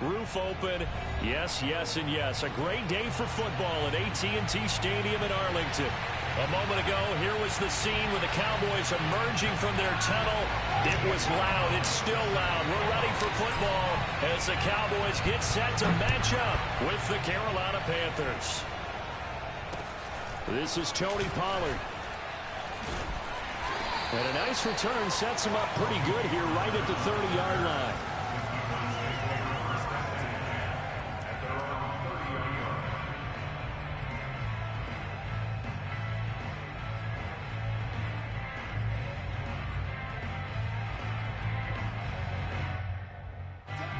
roof open. Yes, yes, and yes. A great day for football at AT&T Stadium in Arlington. A moment ago, here was the scene with the Cowboys emerging from their tunnel. It was loud. It's still loud. We're ready for football as the Cowboys get set to match up with the Carolina Panthers. This is Tony Pollard. And a nice return sets him up pretty good here right at the 30-yard line.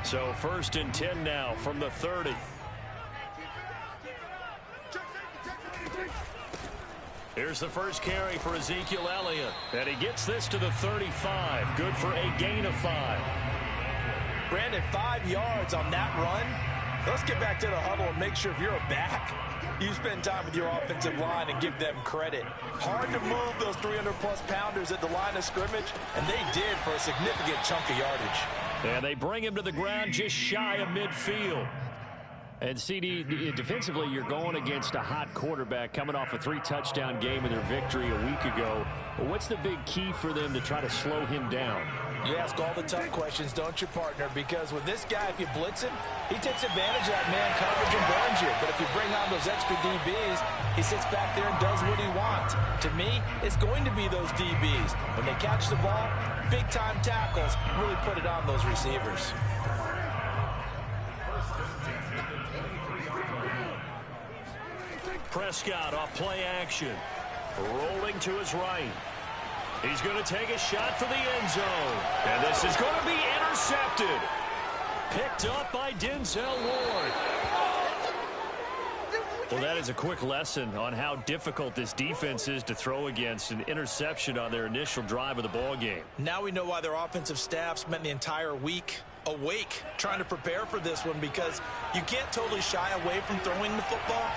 So 1st and 10 now from the 30. Here's the first carry for Ezekiel Elliott. And he gets this to the 35. Good for a gain of 5. Brandon, 5 yards on that run. Let's get back to the huddle and make sure if you're a back, you spend time with your offensive line and give them credit. Hard to move those 300-plus pounders at the line of scrimmage, and they did for a significant chunk of yardage. And they bring him to the ground just shy of midfield. And, CD, defensively, you're going against a hot quarterback coming off a 3-touchdown game in their victory a week ago. What's the big key for them to try to slow him down? You ask all the tough questions, don't you, partner? Because with this guy, if you blitz him, he takes advantage of that man coverage and burns you. But if you bring on those extra DBs, he sits back there and does what he wants. To me, it's going to be those DBs. When they catch the ball, big-time tackles really put it on those receivers. Prescott off play action. Rolling to his right. He's going to take a shot for the end zone. And this is going to be intercepted. Picked up by Denzel Ward. Well, that is a quick lesson on how difficult this defense is to throw against. An interception on their initial drive of the ball game. Now we know why their offensive staff spent the entire week awake trying to prepare for this one, because you can't totally shy away from throwing the football.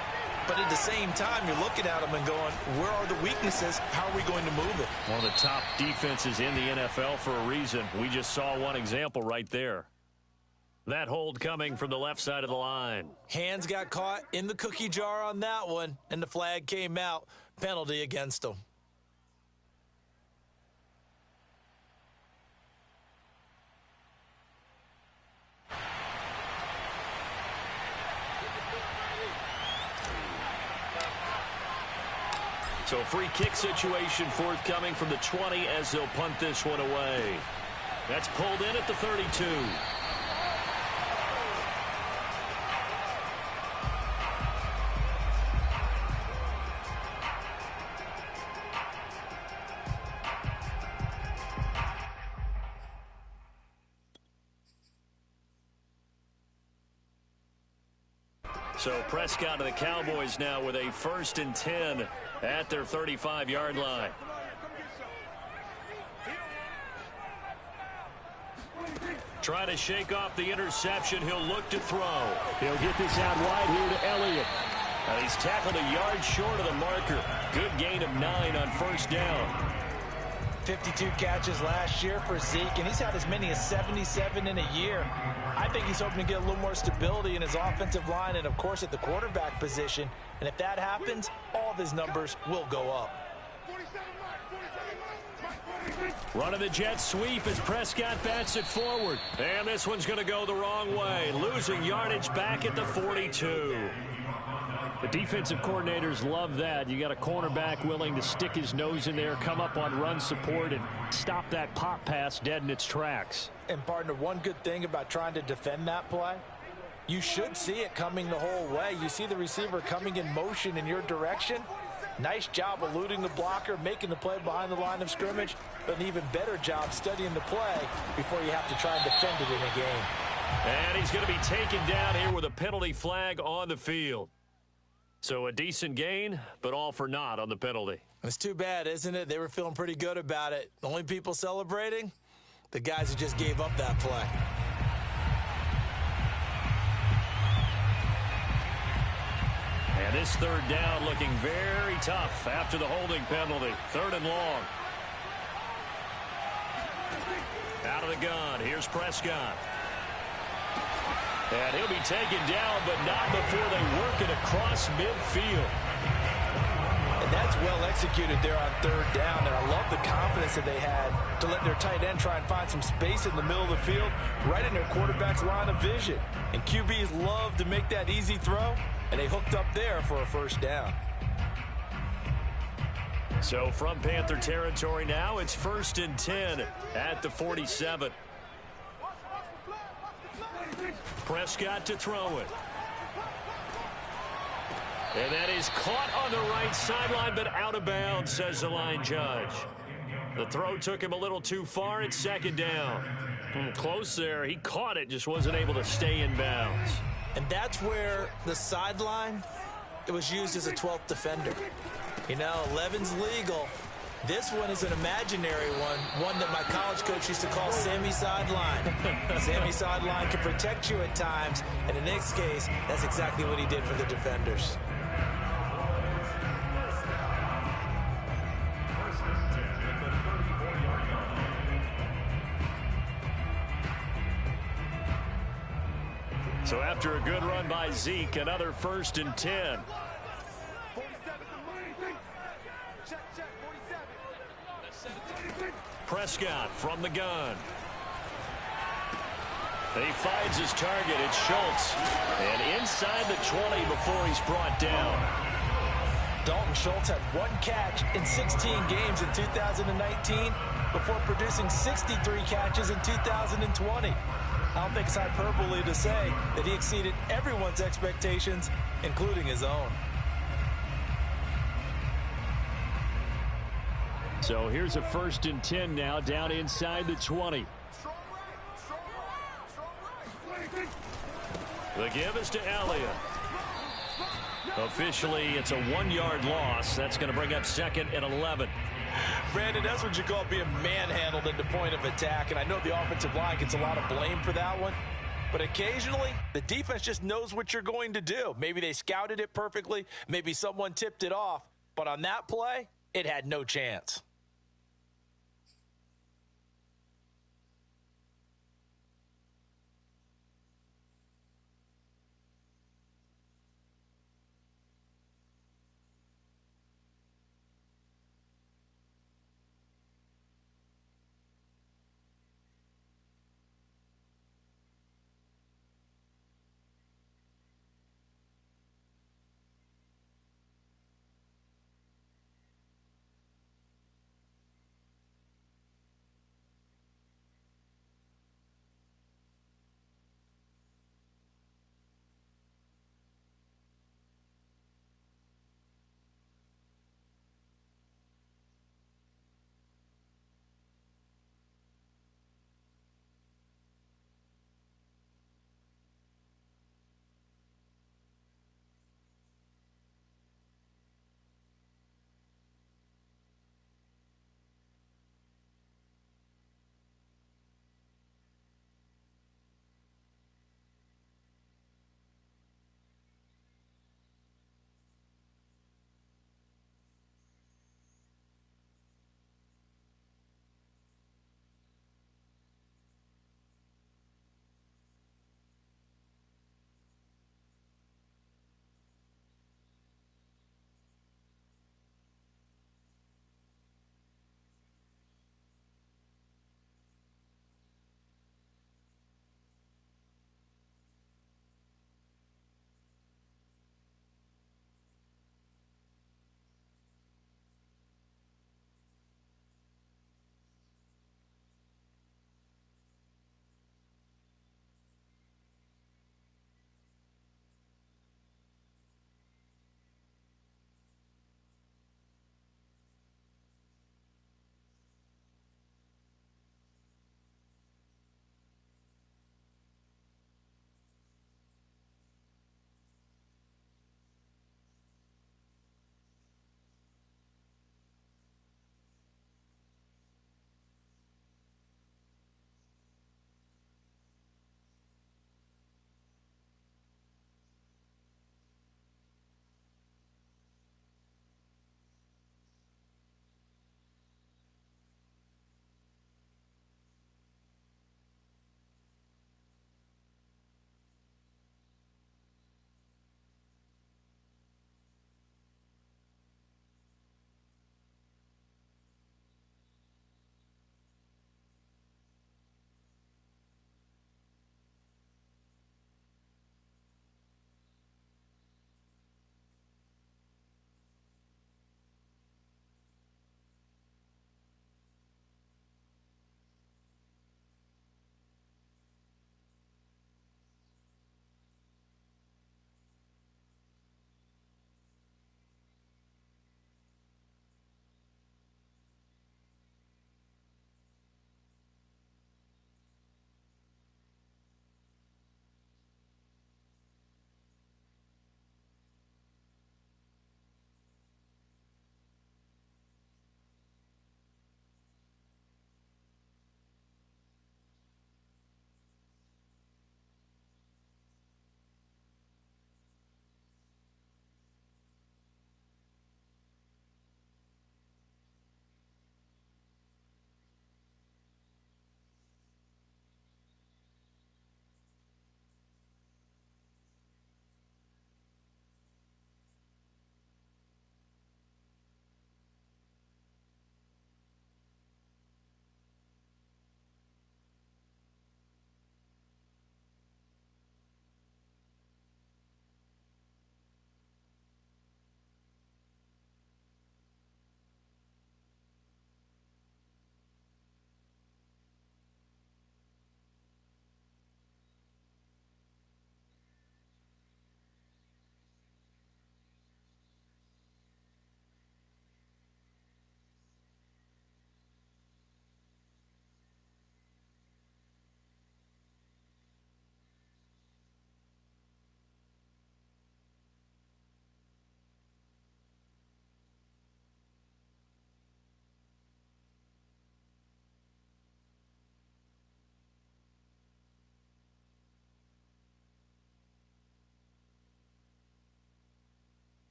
But at the same time, you're looking at them and going, where are the weaknesses? How are we going to move it? One of the top defenses in the NFL for a reason. We just saw one example right there. That hold coming from the left side of the line. Hands got caught in the cookie jar on that one, and the flag came out. Penalty against them. So free kick situation forthcoming from the 20 as they'll punt this one away. That's pulled in at the 32. So Prescott and the Cowboys now with a 1st and 10 at their 35-yard line. Trying to shake off the interception. He'll look to throw. He'll get this out wide here to Elliott. And he's tackled a yard short of the marker. Good gain of 9 on 1st down. 52 catches last year for Zeke, and he's had as many as 77 in a year. I think he's hoping to get a little more stability in his offensive line and, of course, at the quarterback position. And if that happens, all of his numbers will go up. Running the jet sweep as Prescott bats it forward. And this one's going to go the wrong way. Losing yardage back at the 42. The defensive coordinators love that. You got a cornerback willing to stick his nose in there, come up on run support, and stop that pop pass dead in its tracks. And, partner, one good thing about trying to defend that play, you should see it coming the whole way. You see the receiver coming in motion in your direction. Nice job eluding the blocker, making the play behind the line of scrimmage, but an even better job studying the play before you have to try and defend it in a game. And he's going to be taken down here with a penalty flag on the field. So a decent gain, but all for naught on the penalty. It's too bad, isn't it? They were feeling pretty good about it. The only people celebrating, the guys who just gave up that play. And this 3rd down looking very tough after the holding penalty. 3rd and long. Out of the gun. Here's Prescott. And he'll be taken down, but not before they work it across midfield. And that's well executed there on third down. And I love the confidence that they had to let their tight end try and find some space in the middle of the field, right in their quarterback's line of vision. And QBs love to make that easy throw, and they hooked up there for a first down. So from Panther territory now, it's 1st and 10 at the 47. Prescott to throw it. And that is caught on the right sideline, but out of bounds, says the line judge. The throw took him a little too far. It's 2nd down. Close there. He caught it, just wasn't able to stay in bounds. And that's where the sideline, it was used as a 12th defender. You know, 11's legal. This one is an imaginary one that my college coach used to call Sammy Sideline. Sammy Sideline can protect you at times, and in this case, that's exactly what he did for the defenders. So after a good run by Zeke, another 1st and 10. Prescott from the gun. He finds his target. It's Schultz. And inside the 20 before he's brought down. Dalton Schultz had 1 catch in 16 games in 2019 before producing 63 catches in 2020. I don't think it's hyperbole to say that he exceeded everyone's expectations, including his own. So here's a 1st and 10 now, down inside the 20. The give is to Elliott. Officially, it's a 1-yard loss. That's going to bring up 2nd and 11. Brandon, that's what you call being manhandled at the point of attack. And I know the offensive line gets a lot of blame for that one. But occasionally, the defense just knows what you're going to do. Maybe they scouted it perfectly. Maybe someone tipped it off. But on that play, it had no chance.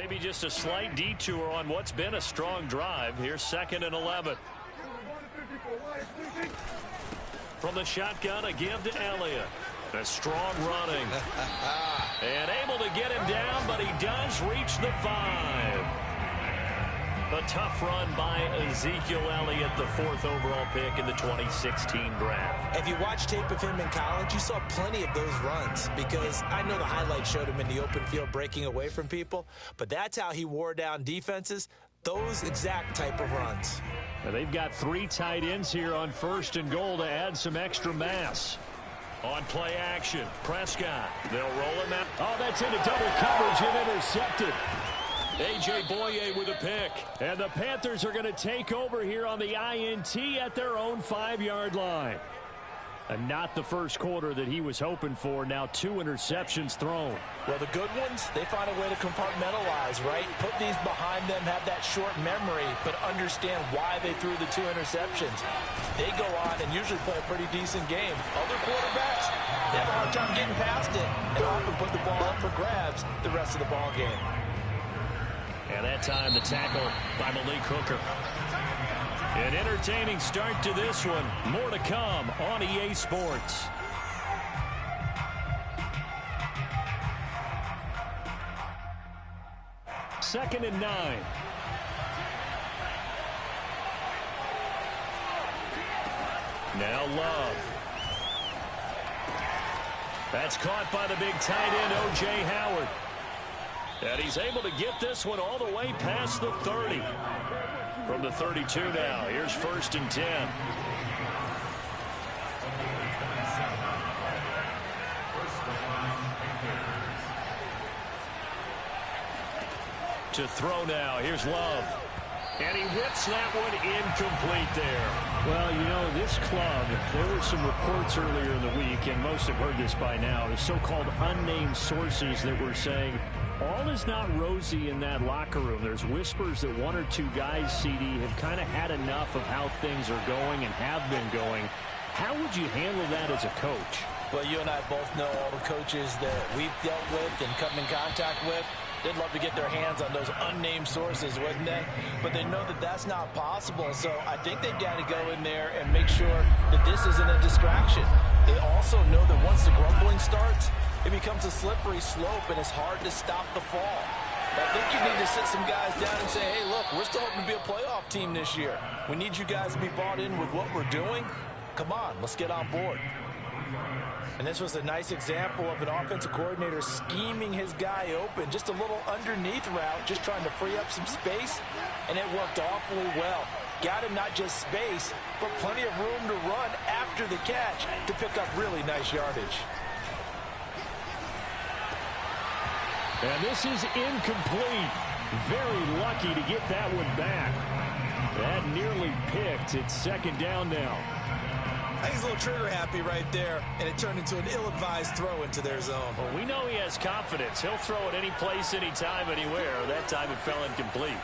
Maybe just a slight detour on what's been a strong drive. Here's 2nd and 11. From the shotgun, a give to Elliott. A strong running. And able to get him down, but he does reach the 5. A tough run by Ezekiel Elliott, the 4th overall pick in the 2016 draft. If you watch tape of him in college, you saw plenty of those runs, because I know the highlights showed him in the open field breaking away from people, but that's how he wore down defenses, those exact type of runs. Now they've got 3 tight ends here on 1st and goal to add some extra mass. On play action, Prescott. They'll roll him out. Oh, that's into double coverage and intercepted. A.J. Boye with a pick. And the Panthers are going to take over here on the INT at their own 5-yard line. And not the first quarter that he was hoping for. Now 2 interceptions thrown. Well, the good ones, they find a way to compartmentalize, right? Put these behind them, have that short memory, but understand why they threw the 2 interceptions. They go on and usually play a pretty decent game. Other quarterbacks, they have a hard time getting past it and often put the ball up for grabs the rest of the ball game. And that time the tackle by Malik Hooker. An entertaining start to this one. More to come on EA Sports. Second and 9. Now Love. That's caught by the big tight end, O.J. Howard. And he's able to get this one all the way past the 30. From the 32 now, here's 1st and 10. To throw now, here's Love. And he whips that one incomplete there. Well, you know, this club, there were some reports earlier in the week, and most have heard this by now, the so-called unnamed sources that were saying all is not rosy in that locker room. There's whispers that 1 or 2 guys, CD, have kind of had enough of how things are going and have been going. How would you handle that as a coach? Well, you and I both know all the coaches that we've dealt with and come in contact with. They'd love to get their hands on those unnamed sources, wouldn't they? But they know that that's not possible, so I think they've got to go in there and make sure that this isn't a distraction. They also know that once the grumbling starts, it becomes a slippery slope, and it's hard to stop the fall. I think you need to sit some guys down and say, hey, look, we're still hoping to be a playoff team this year. We need you guys to be bought in with what we're doing. Come on, let's get on board. And this was a nice example of an offensive coordinator scheming his guy open. Just a little underneath route, just trying to free up some space, and it worked awfully well. Got him not just space, but plenty of room to run after the catch to pick up really nice yardage. And this is incomplete. Very lucky to get that one back. That nearly picked. It's 2nd down now. I think he's a little trigger happy right there, and it turned into an ill-advised throw into their zone. Well, we know he has confidence. He'll throw it any place, anytime, anywhere. That time it fell incomplete.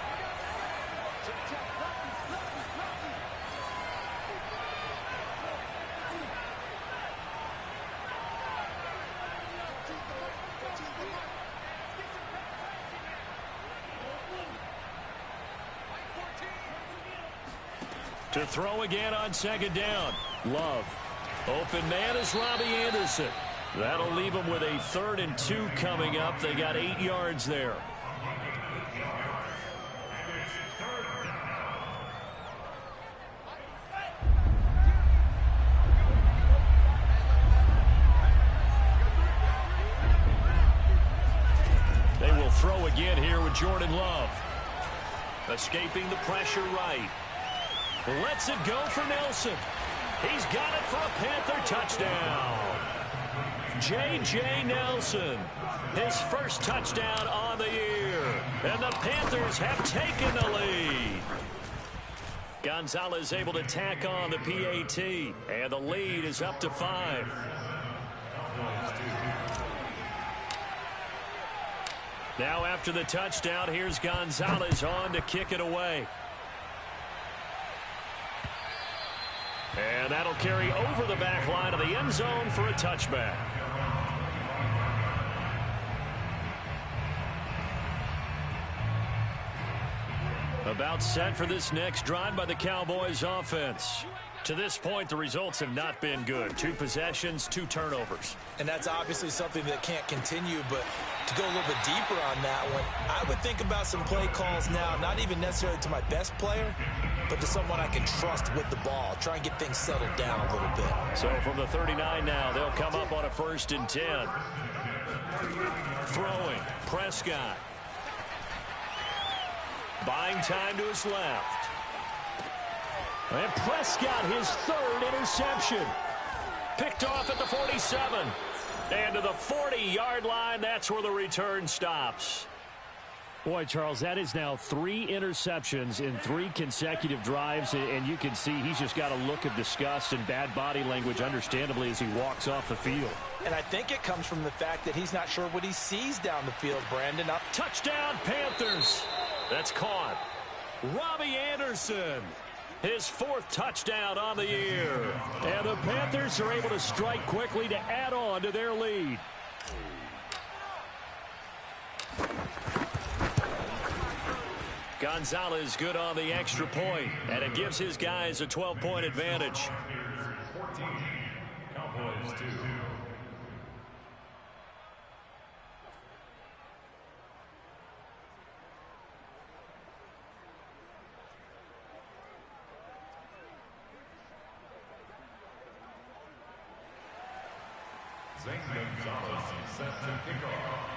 To throw again on 2nd down. Love. Open man is Robbie Anderson. That'll leave them with a 3rd and 2 coming up. They got 8 yards there. They will throw again here with Jordan Love. Escaping the pressure right. Lets it go for Nelson. He's got it for a Panther touchdown. J.J. Nelson, his first touchdown on the year. And the Panthers have taken the lead. Gonzalez able to tack on the PAT. And the lead is up to 5. Now after the touchdown, here's Gonzalez on to kick it away. And that'll carry over the back line of the end zone for a touchback. About set for this next drive by the Cowboys offense. To this point, the results have not been good. 2 possessions, 2 turnovers. And that's obviously something that can't continue, but to go a little bit deeper on that one, I would think about some play calls now, not even necessarily to my best player, but to someone I can trust with the ball. Try and get things settled down a little bit. So from the 39 now, they'll come up on a 1st and 10. Throwing, Prescott. Buying time to his left. And Prescott, his 3rd interception. Picked off at the 47. And to the 40-yard line, that's where the return stops. Boy, Charles, that is now 3 interceptions in 3 consecutive drives, and you can see he's just got a look of disgust and bad body language, understandably, as he walks off the field. And I think it comes from the fact that he's not sure what he sees down the field, Brandon. Touchdown, Panthers. That's caught. Robbie Anderson. His 4th touchdown on the year. And the Panthers are able to strike quickly to add on to their lead. Gonzalez good on the extra point, and it gives his guys a 12-point advantage. 14, Cowboys 2. Gonzalez set to kick off.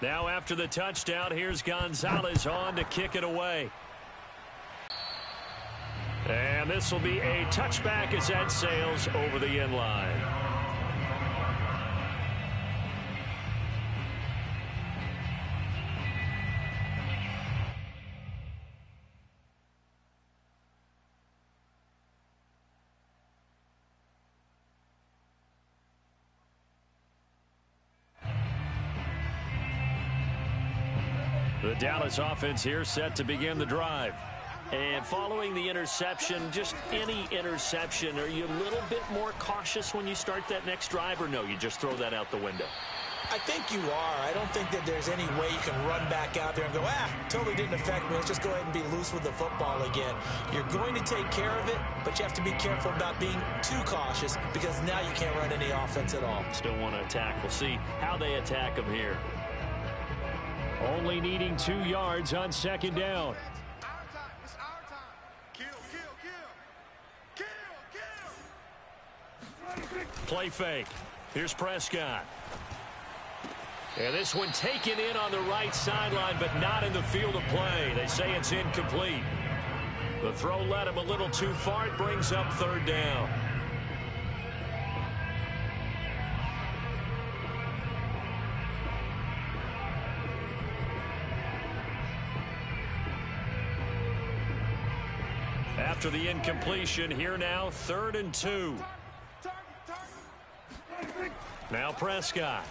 Now after the touchdown, here's Gonzalez on to kick it away. And this will be a touchback as that sails over the end line. The Dallas offense here set to begin the drive. And following the interception, just any interception, are you a little bit more cautious when you start that next drive, or no, you just throw that out the window? I think you are. I don't think that there's any way you can run back out there and go, totally didn't affect me. Let's just go ahead and be loose with the football again. You're going to take care of it, but you have to be careful about being too cautious because now you can't run any offense at all. Still want to attack. We'll see how they attack them here. Only needing 2 yards on 2nd down. It's our time. Kill. Play fake. Here's Prescott. And this one taken in on the right sideline, but not in the field of play. They say it's incomplete. The throw led him a little too far. It brings up 3rd down. After the incompletion, here now, 3rd and 2. Now Prescott.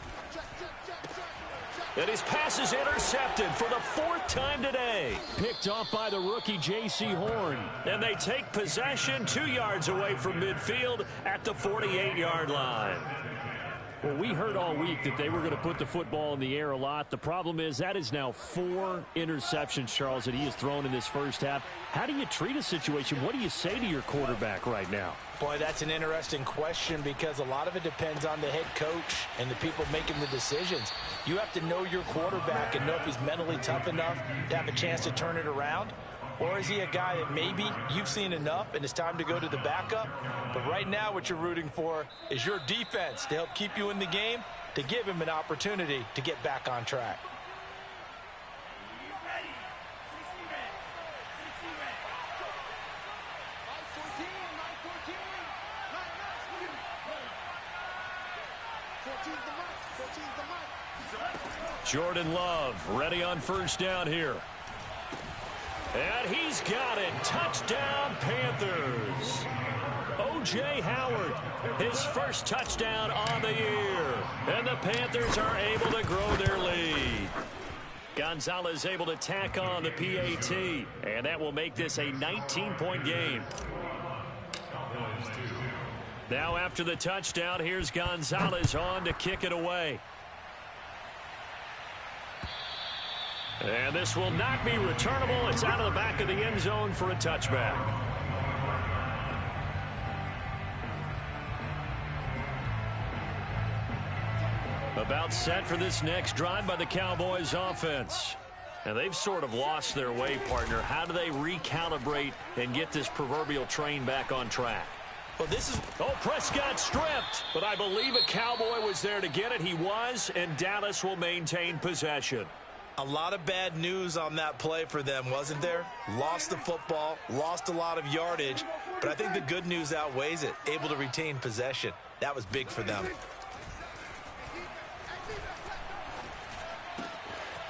And his pass is intercepted for the 4th time today. Picked off by the rookie J.C. Horn. And they take possession 2 yards away from midfield at the 48-yard line. Well, we heard all week that they were going to put the football in the air a lot. The problem is that is now 4 interceptions, Charles, that he has thrown in this first half. How do you treat a situation? What do you say to your quarterback right now? Boy, that's an interesting question because a lot of it depends on the head coach and the people making the decisions. You have to know your quarterback and know if he's mentally tough enough to have a chance to turn it around. Or is he a guy that maybe you've seen enough and it's time to go to the backup? But right now what you're rooting for is your defense to help keep you in the game, to give him an opportunity to get back on track. Jordan Love ready on 1st down here. And he's got it. Touchdown, Panthers. O.J. Howard, his 1st touchdown on the year. And the Panthers are able to grow their lead. Gonzalez able to tack on the PAT. And that will make this a 19-point game. Now after the touchdown, here's Gonzalez on to kick it away. And this will not be returnable. It's out of the back of the end zone for a touchback. About set for this next drive by the Cowboys offense. And they've sort of lost their way, partner. How do they recalibrate and get this proverbial train back on track? Well, this is... Oh, Prescott stripped. But I believe a Cowboy was there to get it. He was, and Dallas will maintain possession. A lot of bad news on that play for them, wasn't there? Lost the football, lost a lot of yardage, but I think the good news outweighs it. Able to retain possession. That was big for them.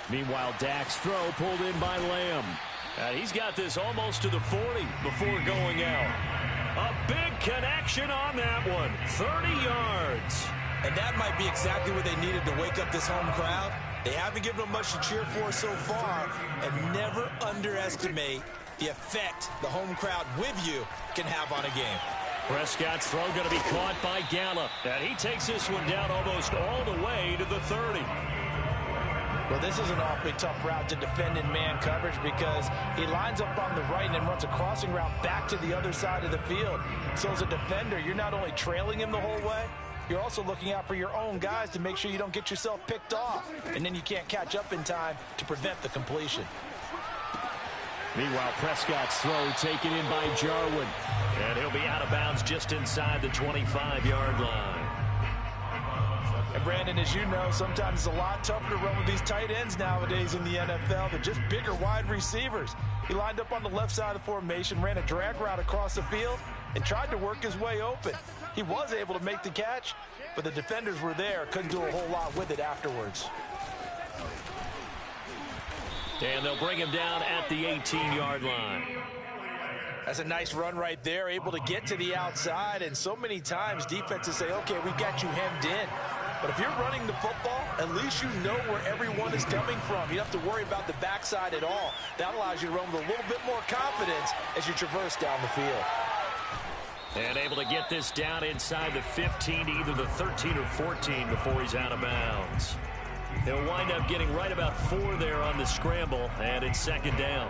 Meanwhile, Dak's throw pulled in by Lamb. And he's got this almost to the 40 before going out. A big connection on that one. 30 yards. And that might be exactly what they needed to wake up this home crowd. They haven't given them much to cheer for so far, and never underestimate the effect the home crowd with you can have on a game. Prescott's throw going to be caught by Gallup. And he takes this one down almost all the way to the 30. Well, this is an awfully tough route to defend in man coverage because he lines up on the right and then runs a crossing route back to the other side of the field. So as a defender, you're not only trailing him the whole way, you're also looking out for your own guys to make sure you don't get yourself picked off. And then you can't catch up in time to prevent the completion. Meanwhile, Prescott's throw taken in by Jarwin. And he'll be out of bounds just inside the 25-yard line. And Brandon, as you know, sometimes it's a lot tougher to run with these tight ends nowadays in the NFL. They're just bigger wide receivers. He lined up on the left side of the formation, ran a drag route across the field, and tried to work his way open. He was able to make the catch, but the defenders were there, couldn't do a whole lot with it afterwards. And they'll bring him down at the 18-yard line. That's a nice run right there, able to get to the outside, and so many times defenses say, okay, we got you hemmed in. But if you're running the football, at least you know where everyone is coming from. You don't have to worry about the backside at all. That allows you to run with a little bit more confidence as you traverse down the field. And able to get this down inside the 15 to either the 13 or 14 before he's out of bounds. He'll wind up getting right about 4 there on the scramble, and it's second down.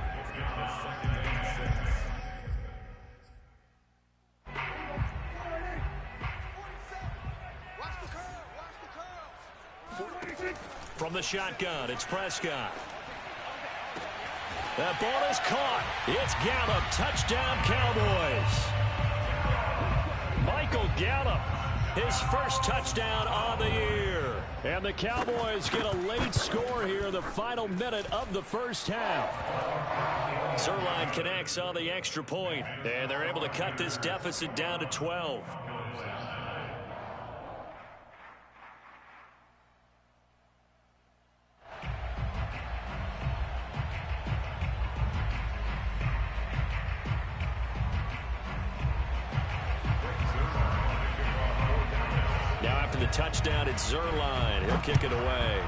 From the shotgun, it's Prescott. That ball is caught. It's Gallup. Touchdown, Cowboys. Michael Gallup, his first touchdown on the year. And the Cowboys get a late score here in the final minute of the first half. Zerline connects on the extra point, and they're able to cut this deficit down to 12. The touchdown, it's Zerline. He'll kick it away.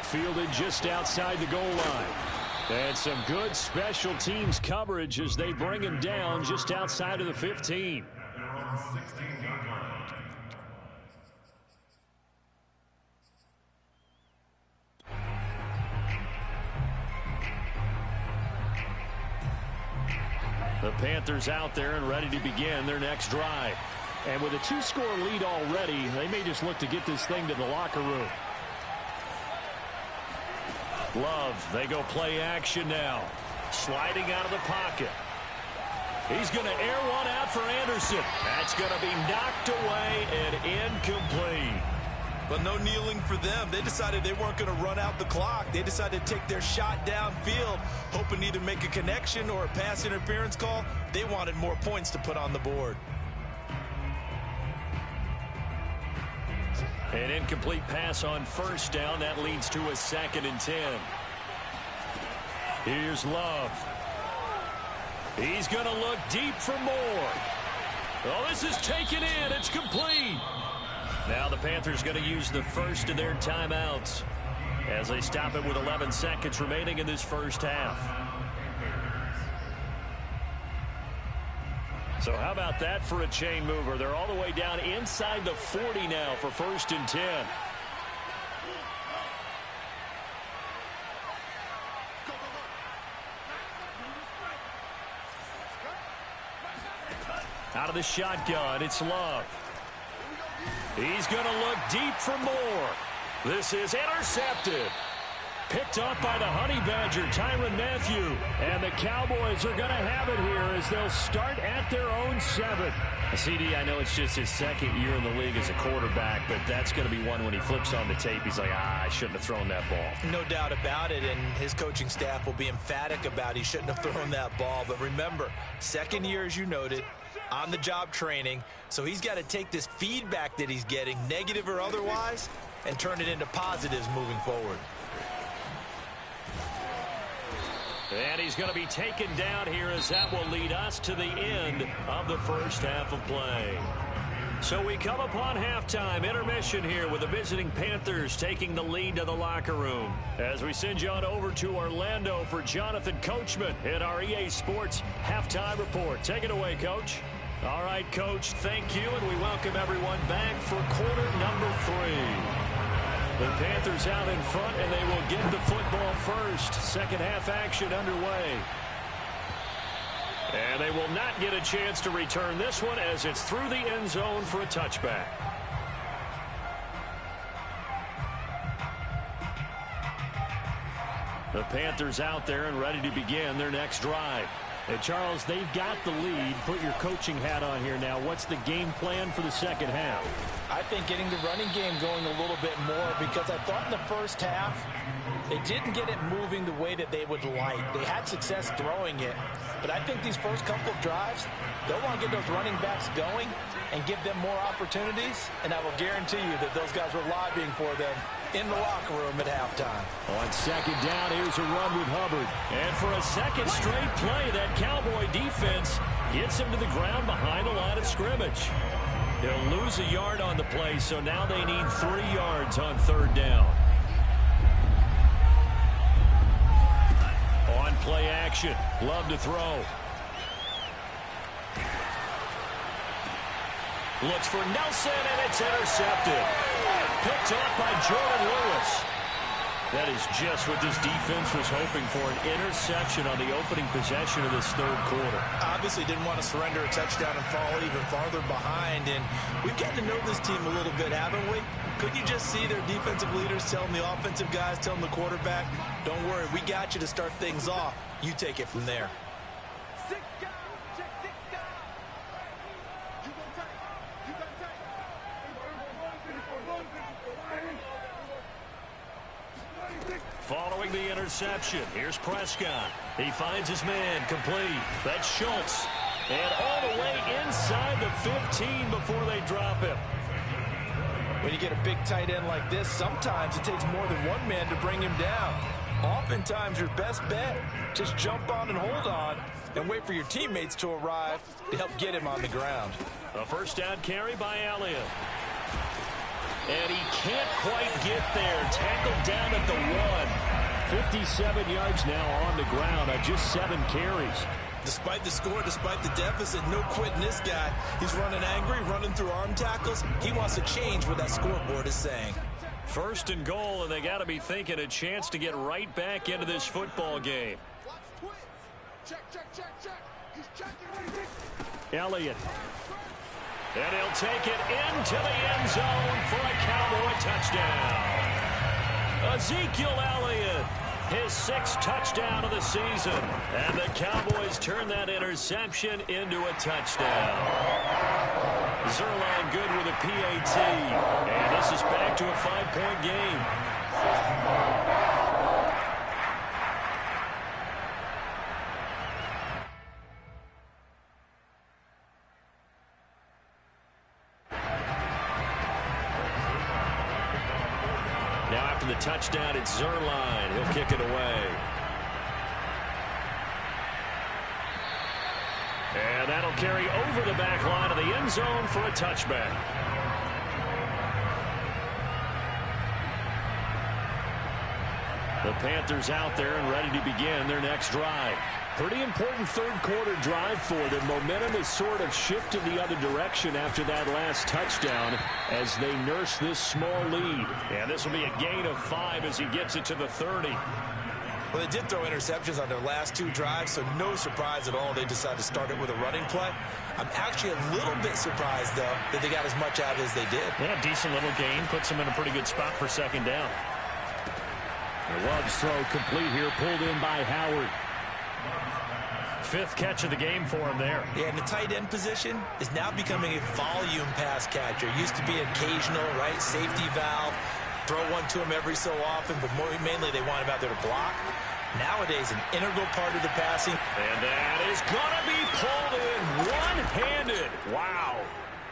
Fielded just outside the goal line. And some good special teams coverage as they bring him down just outside of the 15. The Panthers out there and ready to begin their next drive. And with a 2-score lead already, they may just look to get this thing to the locker room. Love, they go play action now. Sliding out of the pocket. He's going to air one out for Anderson. That's going to be knocked away and incomplete. But no kneeling for them. They decided they weren't going to run out the clock. They decided to take their shot downfield, hoping to either make a connection or a pass interference call. They wanted more points to put on the board. An incomplete pass on first down. That leads to a 2nd and 10. Here's Love. He's going to look deep for more. Oh, this is taken in. It's complete. Now the Panthers going to use the first of their timeouts as they stop it with 11 seconds remaining in this first half. So how about that for a chain mover? They're all the way down inside the 40 now for 1st and 10. Out of the shotgun, it's Love. He's going to look deep for more. This is intercepted. Picked off by the Honey Badger, Tyrann Mathieu. And the Cowboys are going to have it here as they'll start at their own 7. CD, I know it's just his 2nd year in the league as a quarterback, but that's going to be one when he flips on the tape, he's like, I shouldn't have thrown that ball. No doubt about it, and his coaching staff will be emphatic about he shouldn't have thrown that ball. But remember, 2nd year, as you noted, on-the-job training, so he's got to take this feedback that he's getting, negative or otherwise, and turn it into positives moving forward. And he's going to be taken down here as that will lead us to the end of the first half of play. So we come upon halftime intermission here with the visiting Panthers taking the lead to the locker room. As we send you on over to Orlando for Jonathan Coachman in our EA Sports Halftime Report. Take it away, Coach. All right, Coach, thank you, and we welcome everyone back for quarter number 3. The Panthers out in front, and they will get the football first. Second half action underway. And they will not get a chance to return this one as it's through the end zone for a touchback. The Panthers out there and ready to begin their next drive. Hey, Charles, they've got the lead. Put your coaching hat on here now. What's the game plan for the second half? I think getting the running game going a little bit more, because I thought in the first half they didn't get it moving the way that they would like. They had success throwing it, but I think these first couple of drives, they'll want to get those running backs going and give them more opportunities, and I will guarantee you that those guys were lobbying for them in the locker room at halftime. On second down, here's a run with Hubbard. And for a second straight play, that Cowboy defense gets him to the ground behind the line of scrimmage. They'll lose a yard on the play, so now they need 3 yards on 3rd down. On play action, Love to throw. Looks for Nelson, and it's intercepted. Picked off by Jordan Lewis. That is just what this defense was hoping for, an interception on the opening possession of this 3rd quarter. Obviously didn't want to surrender a touchdown and fall even farther behind, and we've gotten to know this team a little bit, haven't we? Couldn't you just see their defensive leaders telling the offensive guys, telling the quarterback, don't worry, we got you to start things off. You take it from there. 6 guys, check 6 guys. You gonna take. You gonna take. Following the interception, here's Prescott. He finds his man, complete. That's Schultz. And all the way inside the 15 before they drop him. When you get a big tight end like this, sometimes it takes more than one man to bring him down. Oftentimes, your best bet, just jump on and hold on and wait for your teammates to arrive to help get him on the ground. A first down carry by Elliott. And he can't quite get there. Tackled down at the 1. 57 yards now on the ground on just 7 carries. Despite the score, despite the deficit, no quitting this guy. He's running angry, running through arm tackles. He wants to change what that scoreboard is saying. 1st and goal, and they got to be thinking a chance to get right back into this football game. Watch twitch. Check, check, check, check. He's checking. Elliott. And he'll take it into the end zone for a Cowboy touchdown. Ezekiel Elliott, his 6th touchdown of the season. And the Cowboys turn that interception into a touchdown. Zerline good with a PAT. And this is back to a 5-point game. Now after the touchdown, it's Zerline. He'll kick it away. And that'll carry over the back line of the end zone for a touchback. The Panthers out there and ready to begin their next drive. Pretty important third-quarter drive for them. Momentum has sort of shifted the other direction after that last touchdown as they nurse this small lead. And this will be a gain of 5 as he gets it to the 30. Well, they did throw interceptions on their last 2 drives, so no surprise at all they decided to start it with a running play. I'm actually a little bit surprised, though, that they got as much out as they did. Yeah, decent little gain. Puts them in a pretty good spot for second down. The Love's throw complete here, pulled in by Howard. 5th catch of the game for him there. Yeah, and the tight end position is now becoming a volume pass catcher. Used to be occasional, right, safety valve. Throw one to him every so often, but mainly they want him out there to block. Nowadays, an integral part of the passing. And that is going to be pulled in one-handed. Wow.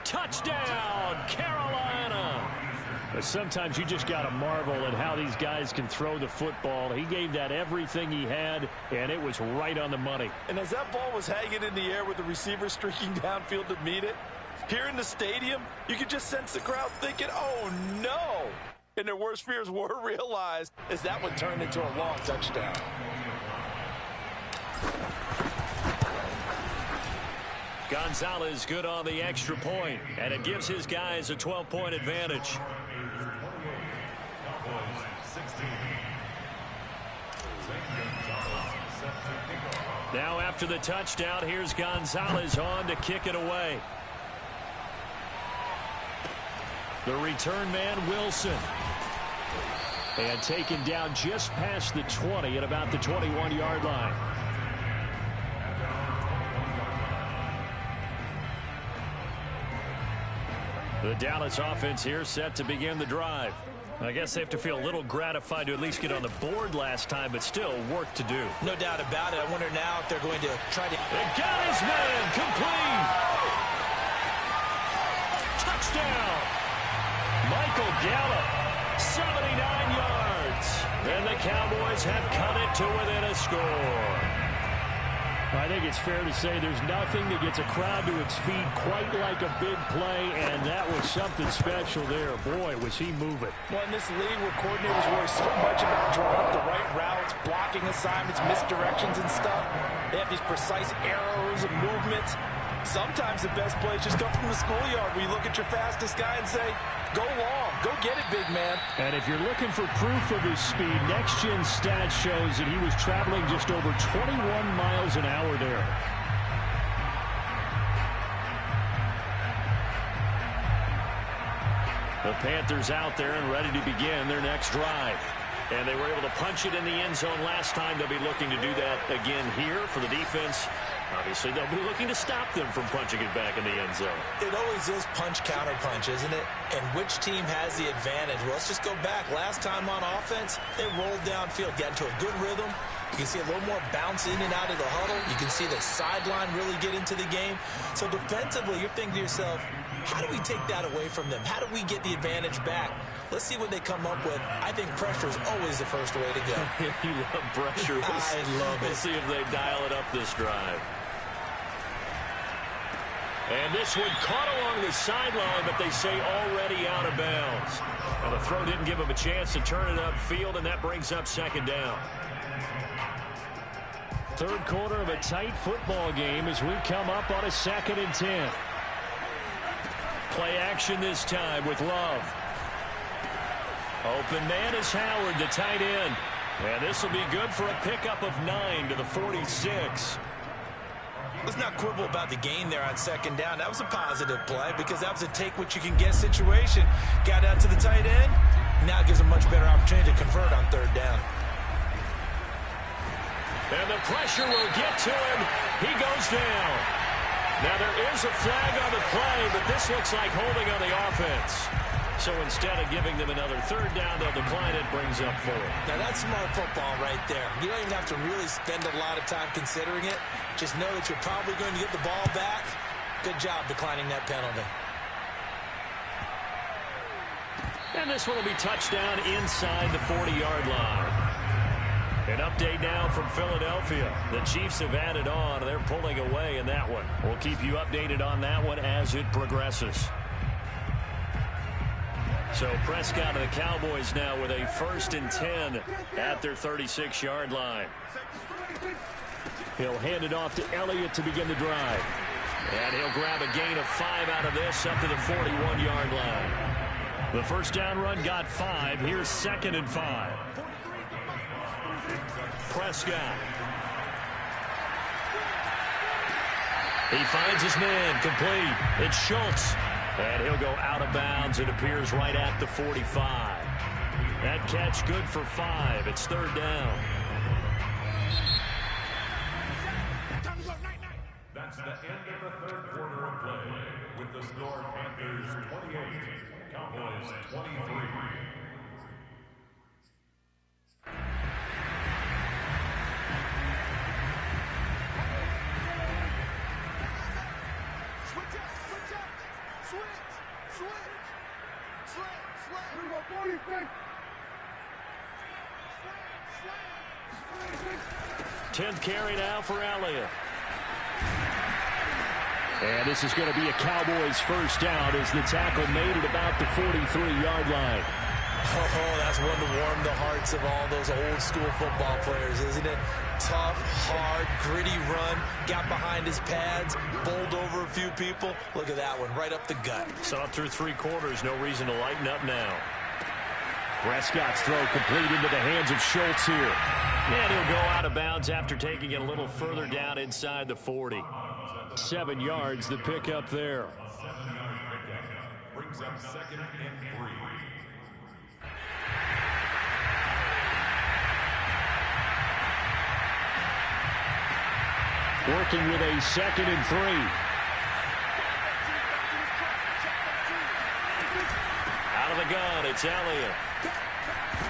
Touchdown, Carolina. But sometimes you just got to marvel at how these guys can throw the football. He gave that everything he had, and it was right on the money. And as that ball was hanging in the air with the receiver streaking downfield to meet it, here in the stadium, you could just sense the crowd thinking, oh, no. And their worst fears were realized as that one turned into a long touchdown. Gonzalez good on the extra point, and it gives his guys a 12-point advantage. Now after the touchdown, here's Gonzalez on to kick it away. The return man, Wilson. And taken down just past the 20 at about the 21-yard line. The Dallas offense here set to begin the drive. I guess they have to feel a little gratified to at least get on the board last time, but still work to do. No doubt about it. I wonder now if they're going to try to... They got his man complete. Touchdown. Michael Gallup, 79 yards. And the Cowboys have cut it to within a score. I think it's fair to say there's nothing that gets a crowd to its feet quite like a big play, and that was something special there. Boy, was he moving. Well, in this league where coordinators worry so much about drawing up the right routes, blocking assignments, misdirections and stuff, they have these precise arrows and movements. Sometimes the best plays just come from the schoolyard where you look at your fastest guy and say, go long, go get it, big man. And if you're looking for proof of his speed, Next Gen Stats shows that he was traveling just over 21 miles an hour there. The Panthers out there and ready to begin their next drive. And they were able to punch it in the end zone last time. They'll be looking to do that again here for the defense. Obviously, they'll be looking to stop them from punching it back in the end zone. It always is punch-counter-punch, isn't it? And which team has the advantage? Well, let's just go back. Last time on offense, they rolled downfield, got into a good rhythm. You can see a little more bounce in and out of the huddle. You can see the sideline really get into the game. So defensively, you're thinking to yourself, how do we take that away from them? How do we get the advantage back? Let's see what they come up with. I think pressure is always the first way to go. You love pressure. I love it. We'll see if they dial it up this drive. And this one caught along the sideline, but they say already out of bounds. Now the throw didn't give him a chance to turn it upfield, and that brings up second down. Third quarter of a tight football game as we come up on a 2nd and 10. Play action this time with Love. Open man is Howard, the tight end. And this will be good for a pickup of 9 to the 46. Let's not quibble about the gain there on second down. That was a positive play because that was a take-what-you-can-get situation. Got out to the tight end. Now it gives a much better opportunity to convert on third down. And the pressure will get to him. He goes down. Now there is a flag on the play, but this looks like holding on the offense. So instead of giving them another third down, they'll decline it, brings up 4. Now that's smart football right there. You don't even have to really spend a lot of time considering it. Just know that you're probably going to get the ball back. Good job declining that penalty. And this one will be touchdown inside the 40-yard line. An update now from Philadelphia. The Chiefs have added on, and they're pulling away in that one. We'll keep you updated on that one as it progresses. So Prescott and the Cowboys now with a 1st and 10 at their 36-yard line. He'll hand it off to Elliott to begin the drive. And he'll grab a gain of 5 out of this up to the 41-yard line. The first down run got 5. Here's 2nd and 5. Prescott. He finds his man, complete. It's Schultz. And he'll go out of bounds. It appears right at the 45. That catch good for 5. It's 3rd down. That's the end of the 3rd quarter of play, with the score Panthers 28, Cowboys 23. Tenth carry now for Elliott. And this is going to be a Cowboys first down as the tackle made it about the 43-yard line. Oh, that's one to warm the hearts of all those old school football players, isn't it? Tough, hard, gritty run, got behind his pads, bowled over a few people. Look at that one, right up the gut. Saw through 3 quarters, no reason to lighten up now. Prescott's throw complete into the hands of Schultz here. And he'll go out of bounds after taking it a little further down inside the 40. 7 yards, the pickup there. Brings up 2nd and 3. Working with a 2nd and 3. Out of the gun, it's Elliott.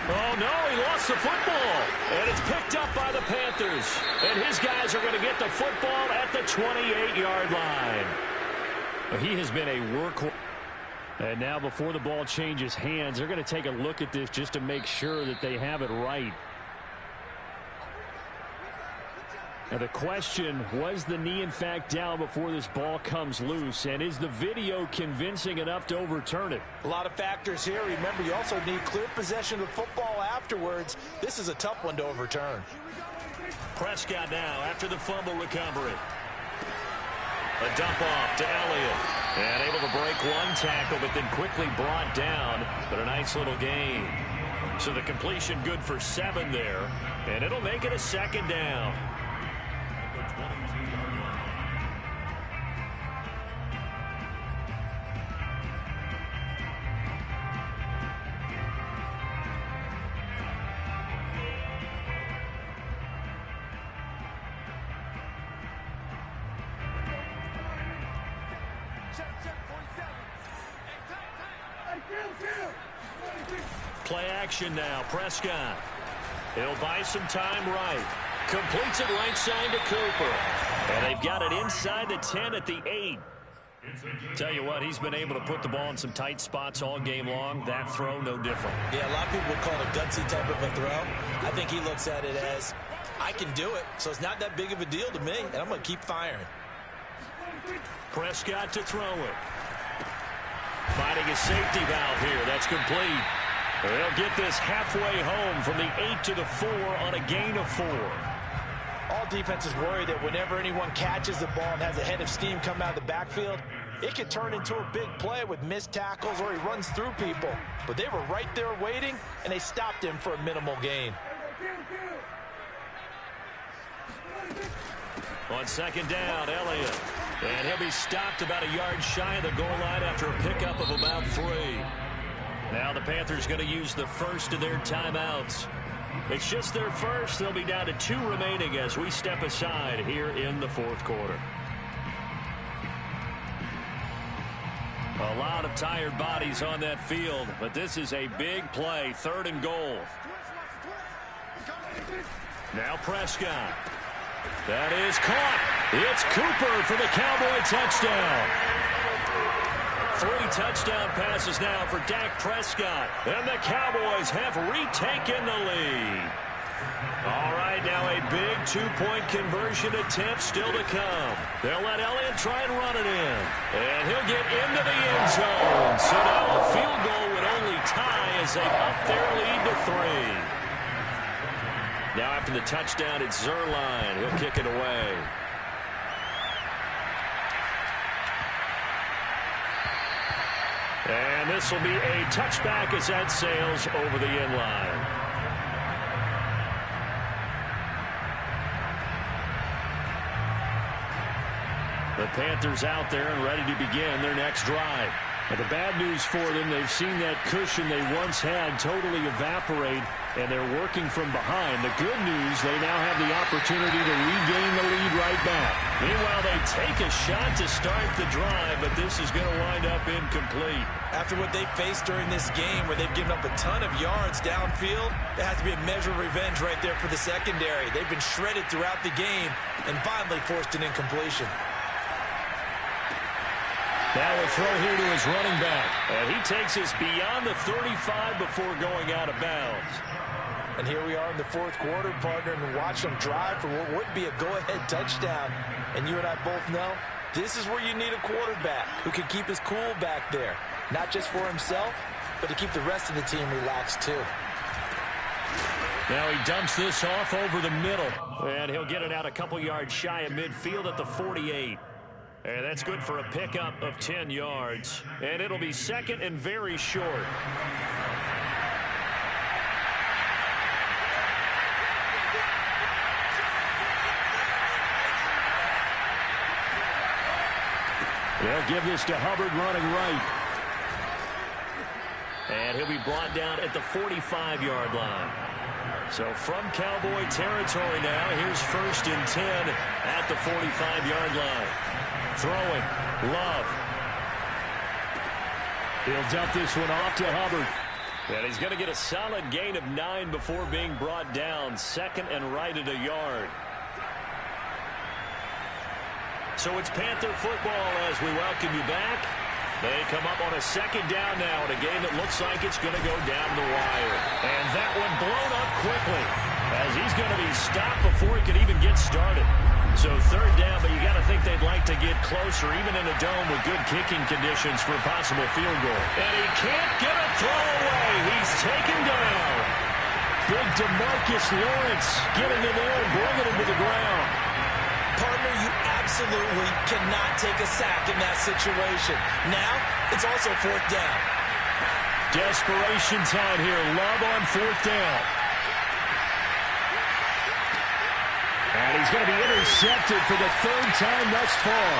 Oh, no, he lost the football. And it's picked up by the Panthers. And his guys are going to get the football at the 28-yard line. He has been a workhorse. And now before the ball changes hands, they're going to take a look at this just to make sure that they have it right. Now the question, was the knee in fact down before this ball comes loose? And is the video convincing enough to overturn it? A lot of factors here. Remember, you also need clear possession of football afterwards. This is a tough one to overturn. Prescott now after the fumble recovery. A dump off to Elliott. And able to break one tackle, but then quickly brought down. But a nice little gain. So the completion good for 7 there. And it'll make it a 2nd down. Play action now. Prescott. He'll buy some time right. Completes it right side to Cooper. And they've got it inside the 10 at the 8. Tell you what, he's been able to put the ball in some tight spots all game long. That throw, no different. Yeah, a lot of people would call it a gutsy type of a throw. I think he looks at it as, I can do it, so it's not that big of a deal to me, and I'm going to keep firing. Prescott to throw it. Finding a safety valve here. That's complete. They'll get this halfway home from the 8 to the 4 on a gain of 4. All defenses worry that whenever anyone catches the ball and has a head of steam come out of the backfield, it could turn into a big play with missed tackles or he runs through people. But they were right there waiting, and they stopped him for a minimal gain. On 2nd down, Elliott. And he'll be stopped about a yard shy of the goal line after a pickup of about 3. Now the Panthers going to use the first of their timeouts. It's just their first. They'll be down to 2 remaining as we step aside here in the 4th quarter. A lot of tired bodies on that field, but this is a big play. 3rd and goal. Now Prescott. That is caught. It's Cooper for the Cowboy touchdown. 3 touchdown passes now for Dak Prescott. And the Cowboys have retaken the lead. All right, now a big 2-point conversion attempt still to come. They'll let Elliott try and run it in. And he'll get into the end zone. So now a field goal would only tie as they up their lead to 3. Now after the touchdown, it's Zerline. He'll kick it away. And this will be a touchback as that sails over the end line. The Panthers out there and ready to begin their next drive. But the bad news for them, they've seen that cushion they once had totally evaporate, and they're working from behind. The good news, they now have the opportunity to regain the lead right back. Meanwhile, they take a shot to start the drive, but this is going to wind up incomplete. After what they faced during this game, where they've given up a ton of yards downfield, there has to be a measure of revenge right there for the secondary. They've been shredded throughout the game and finally forced an incompletion. Now a throw here to his running back. And he takes us beyond the 35 before going out of bounds. And here we are in the fourth quarter, partner, and watch them drive for what would be a go-ahead touchdown. And you and I both know this is where you need a quarterback who can keep his cool back there. Not just for himself, but to keep the rest of the team relaxed too. Now he dumps this off over the middle. And he'll get it out a couple yards shy of midfield at the 48. And that's good for a pickup of 10 yards. And it'll be second and very short. They'll give this to Hubbard running right. And he'll be brought down at the 45-yard line. So from Cowboy territory now, here's 1st and 10 at the 45-yard line. Throwing, Love. He'll dump this one off to Hubbard. And he's going to get a solid gain of 9 before being brought down. 2nd and right at a yard. So it's Panther football as we welcome you back. They come up on a 2nd down now in a game that looks like it's going to go down the wire. And that one blown up quickly as he's going to be stopped before he could even get started. So 3rd down, but you got to think they'd like to get closer, even in a dome with good kicking conditions for a possible field goal. And he can't get a throw away. He's taken down. Big DeMarcus Lawrence getting in there and bringing him to the ground. Partner, you absolutely cannot take a sack in that situation. Now, it's also 4th down. Desperation time here. Love on 4th down. And he's going to be intercepted for the 3rd time thus far.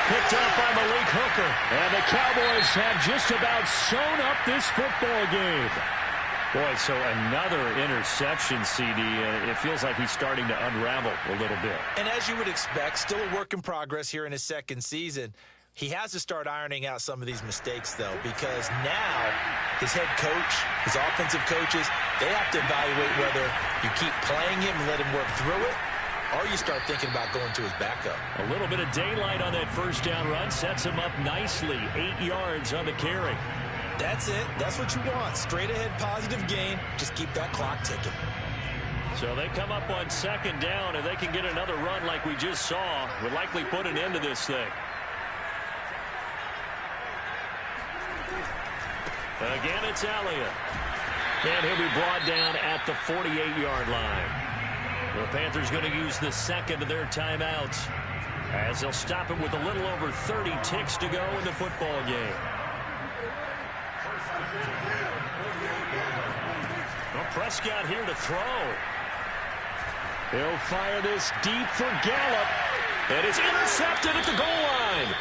Picked up by Malik Hooker. And the Cowboys have just about sewn up this football game. Boy, so another interception, CD. It feels like he's starting to unravel a little bit. And as you would expect, still a work in progress here in his 2nd season. He has to start ironing out some of these mistakes, though, because now his head coach, his offensive coaches, they have to evaluate whether you keep playing him and let him work through it, or you start thinking about going to his backup. A little bit of daylight on that 1st down run sets him up nicely. 8 yards on the carry. That's it. That's what you want. Straight ahead positive gain. Just keep that clock ticking. So they come up on 2nd down, and they can get another run like we just saw. Would likely put an end to this thing. Again, it's Elliott. And he'll be brought down at the 48-yard line. The Panthers going to use the 2nd of their timeouts as they'll stop it with a little over 30 ticks to go in the football game. Well, Prescott here to throw. He'll fire this deep for Gallup. And it's intercepted at the goal line.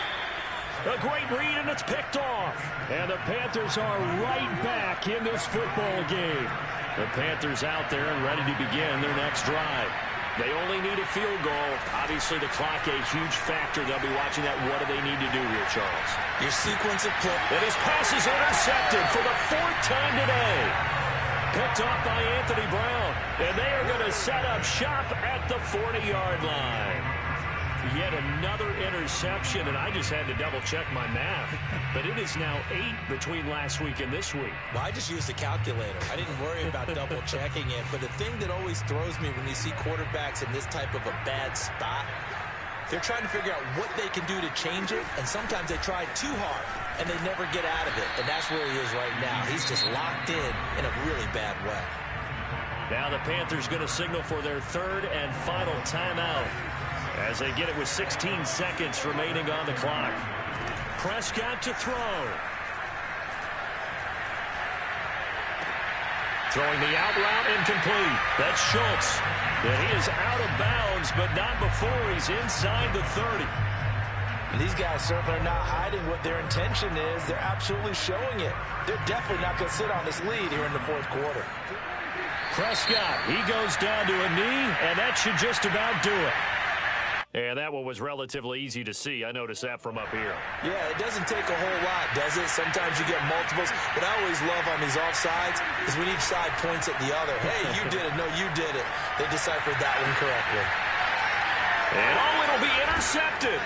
A great read, and it's picked off. And the Panthers are right back in this football game. The Panthers out there and ready to begin their next drive. They only need a field goal. Obviously, the clock a huge factor. They'll be watching that. What do they need to do here, Charles? Your sequence of play. And his pass is intercepted for the 4th time today. Picked off by Anthony Brown. And they are going to set up shop at the 40-yard line. Yet another interception, and I just had to double-check my math. But it is now 8 between last week and this week. Well, I just used a calculator. I didn't worry about double-checking it. But the thing that always throws me when you see quarterbacks in this type of a bad spot, They're trying to figure out what they can do to change it, and sometimes they try too hard, and they never get out of it. And that's where he is right now. He's just locked in a really bad way. Now the Panthers going to signal for their third and final timeout as they get it with 16 seconds remaining on the clock. Prescott to throw. Throwing the out route incomplete. That's Schultz. And he is out of bounds, but not before he's inside the 30. And these guys certainly are not hiding what their intention is. They're absolutely showing it. They're definitely not going to sit on this lead here in the fourth quarter. Prescott, he goes down to a knee, and that should just about do it. And that one was relatively easy to see. I noticed that from up here. Yeah, it doesn't take a whole lot, does it? Sometimes you get multiples. But I always love on these offsides is when each side points at the other. Hey, you did it. No, you did it. They deciphered that one correctly. And it'll be intercepted.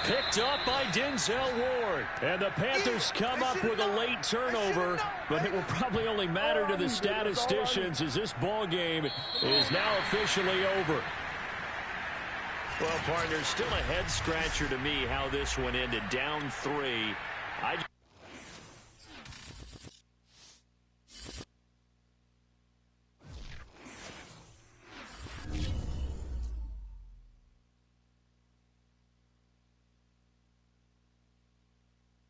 Picked up by Denzel Ward. And the Panthers come up with a late turnover, but it will probably only matter to the statisticians as this ball game is now officially over. Well, partner, still a head-scratcher to me how this one ended. Down 3.